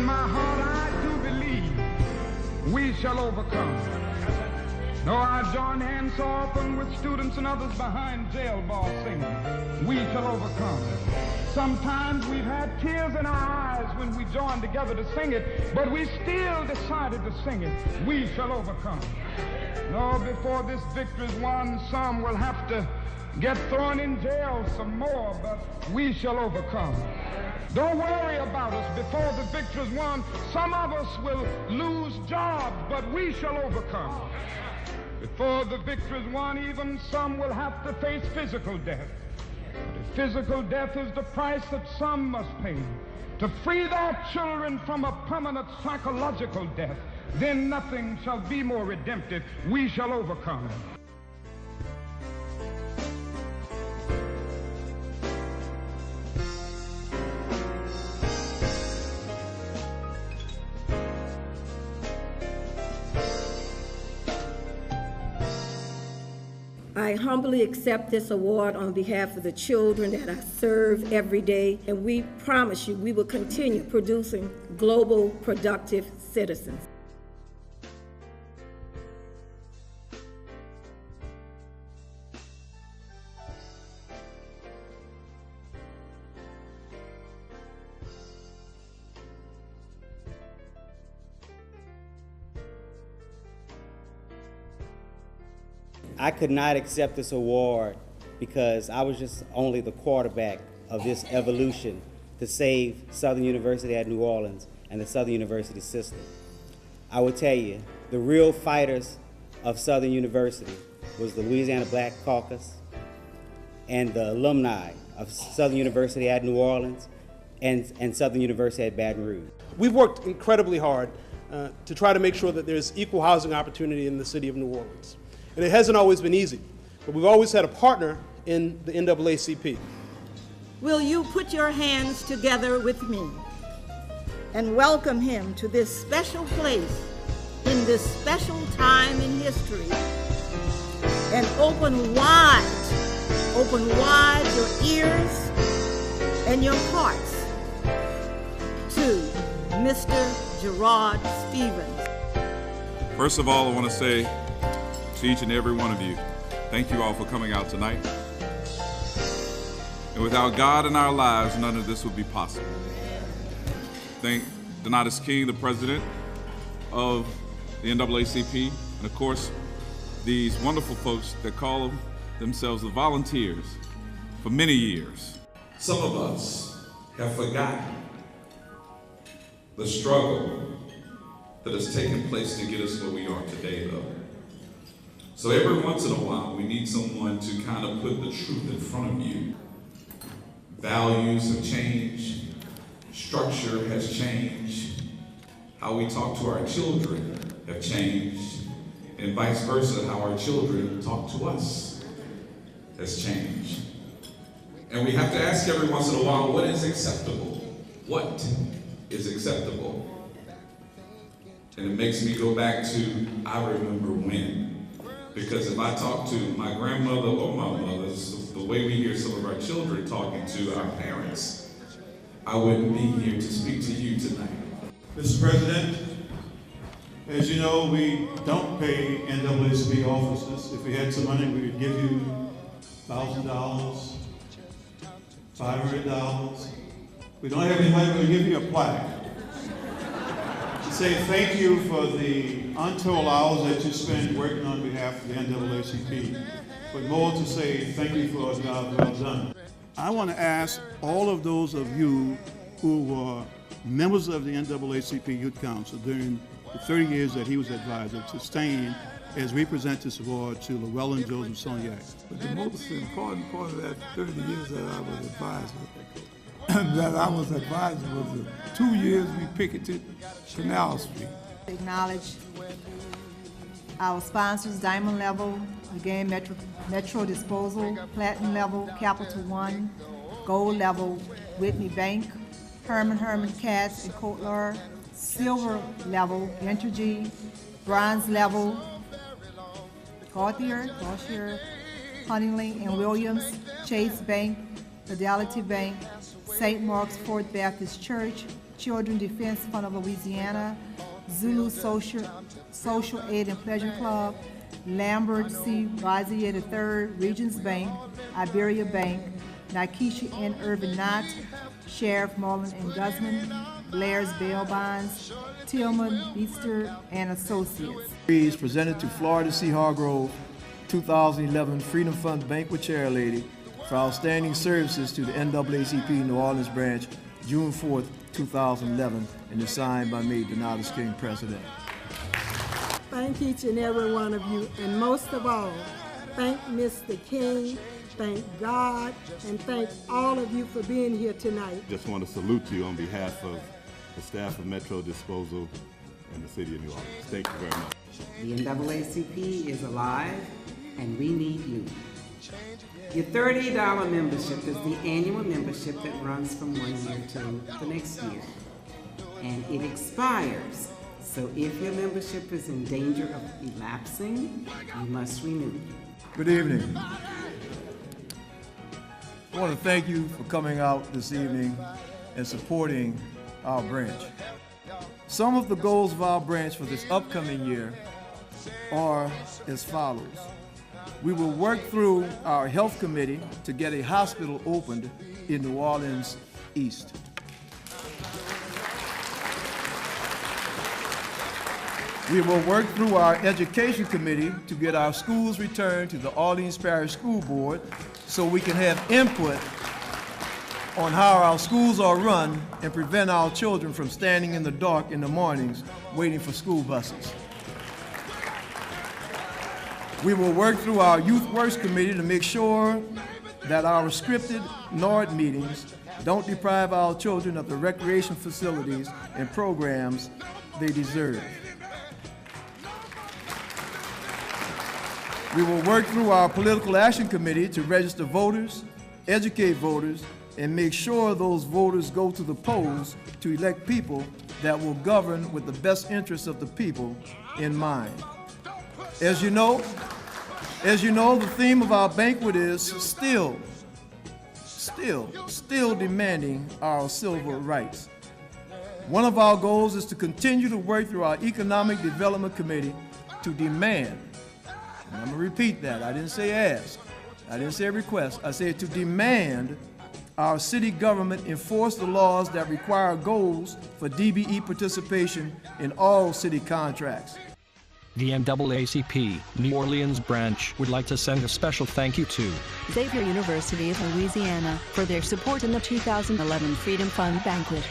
in my heart I do believe we shall overcome. No, I join hands so often with students and others behind jail bars singing, we shall overcome. Sometimes we've had tears in our eyes when we joined together to sing it, but we still decided to sing it, we shall overcome. No, before this victory's won, some will have to get thrown in jail some more, but we shall overcome. Don't worry about us. Before the victory's won, some of us will lose jobs, but we shall overcome. Before the victory's won, even some will have to face physical death. But physical death is the price that some must pay to free their children from a permanent psychological death. Then nothing shall be more redemptive. We shall overcome. I humbly accept this award on behalf of the children that I serve every day, and we promise you we will continue producing global productive citizens. I could not accept this award because I was just only the quarterback of this evolution to save Southern University at New Orleans and the Southern University system. I will tell you, the real fighters of Southern University was the Louisiana Black Caucus and the alumni of Southern University at New Orleans and Southern University at Baton Rouge. We've worked incredibly hard to try to make sure that there's equal housing opportunity in the city of New Orleans. And it hasn't always been easy, but we've always had a partner in the NAACP. Will you put your hands together with me and welcome him to this special place in this special time in history, and open wide your ears and your hearts to Mr. Gerard Stevens. First of all, I want to say to each and every one of you, thank you all for coming out tonight. And without God in our lives, none of this would be possible. Thank Donatus King, the president of the NAACP, and of course, these wonderful folks that call themselves the volunteers for many years. Some of us have forgotten the struggle that has taken place to get us where we are today, though. So every once in a while, we need someone to kind of put the truth in front of you. Values have changed, structure has changed, how we talk to our children have changed, and vice versa, how our children talk to us has changed. And we have to ask every once in a while, what is acceptable? What is acceptable? And it makes me go back to, I remember when. Because if I talk to my grandmother or my mother, the way we hear some of our children talking to our parents, I wouldn't be here to speak to you tonight. Mr. President, as you know, we don't pay NAACP officers. If we had some money, we would give you $1,000, $500. We don't have any money, we'll give you a plaque. To say thank you for the untold hours that you spend working on behalf of the NAACP, but more to say thank you for a job well done. I want to ask all of those of you who were members of the NAACP Youth Council during the 30 years that he was advisor to stand as we present this award to Llewellyn Joseph Soniac. But the most important part of that 30 years that I was advisor, was the 2 years we picketed Canal Street. Acknowledge our sponsors, Diamond Level, again, Metro Disposal, Platinum Level, Capital One, Gold Level, Whitney Bank, Herman Katz and Kotler, Silver Level, Entergy, Bronze Level, Gauthier, Huntingling and Williams, Chase Bank, Fidelity Bank, St. Mark's Fourth Baptist Church, Children Defense Fund of Louisiana, Zulu Social Aid and Pleasure Club, Lambert C. Razier III, Regions Bank, Iberia Bank, Nikesha N. Irvin Knott, Sheriff Mullen and Guzman, Blair's Bail Bonds, Tillman, Beaster, and Associates. Presented to Florida C. Hargrove, 2011 Freedom Fund Banquet Chair Lady for outstanding services to the NAACP New Orleans branch, June 4th, 2011, and is signed by me, Donatus King, President. Thank each and every one of you, and most of all, thank Mr. King, thank God, and thank all of you for being here tonight. Just want to salute you on behalf of the staff of Metro Disposal and the City of New Orleans. Thank you very much. The NAACP is alive, and we need you. Your $30 membership is the annual membership that runs from 1 year to the next year, and it expires. So if your membership is in danger of elapsing, you must renew. Good evening. I want to thank you for coming out this evening and supporting our branch. Some of the goals of our branch for this upcoming year are as follows. We will work through our health committee to get a hospital opened in New Orleans East. We will work through our education committee to get our schools returned to the Orleans Parish School Board so we can have input on how our schools are run and prevent our children from standing in the dark in the mornings waiting for school buses. We will work through our Youth Works Committee to make sure that our scripted NORD meetings don't deprive our children of the recreation facilities and programs they deserve. We will work through our Political Action Committee to register voters, educate voters, and make sure those voters go to the polls to elect people that will govern with the best interests of the people in mind. As you know, the theme of our banquet is still demanding our civil rights. One of our goals is to continue to work through our Economic Development Committee to demand, and I'm going to repeat that, I didn't say ask, I didn't say request, I said to demand our city government enforce the laws that require goals for DBE participation in all city contracts. The NAACP New Orleans branch would like to send a special thank you to Xavier University of Louisiana for their support in the 2011 Freedom Fund Banquet.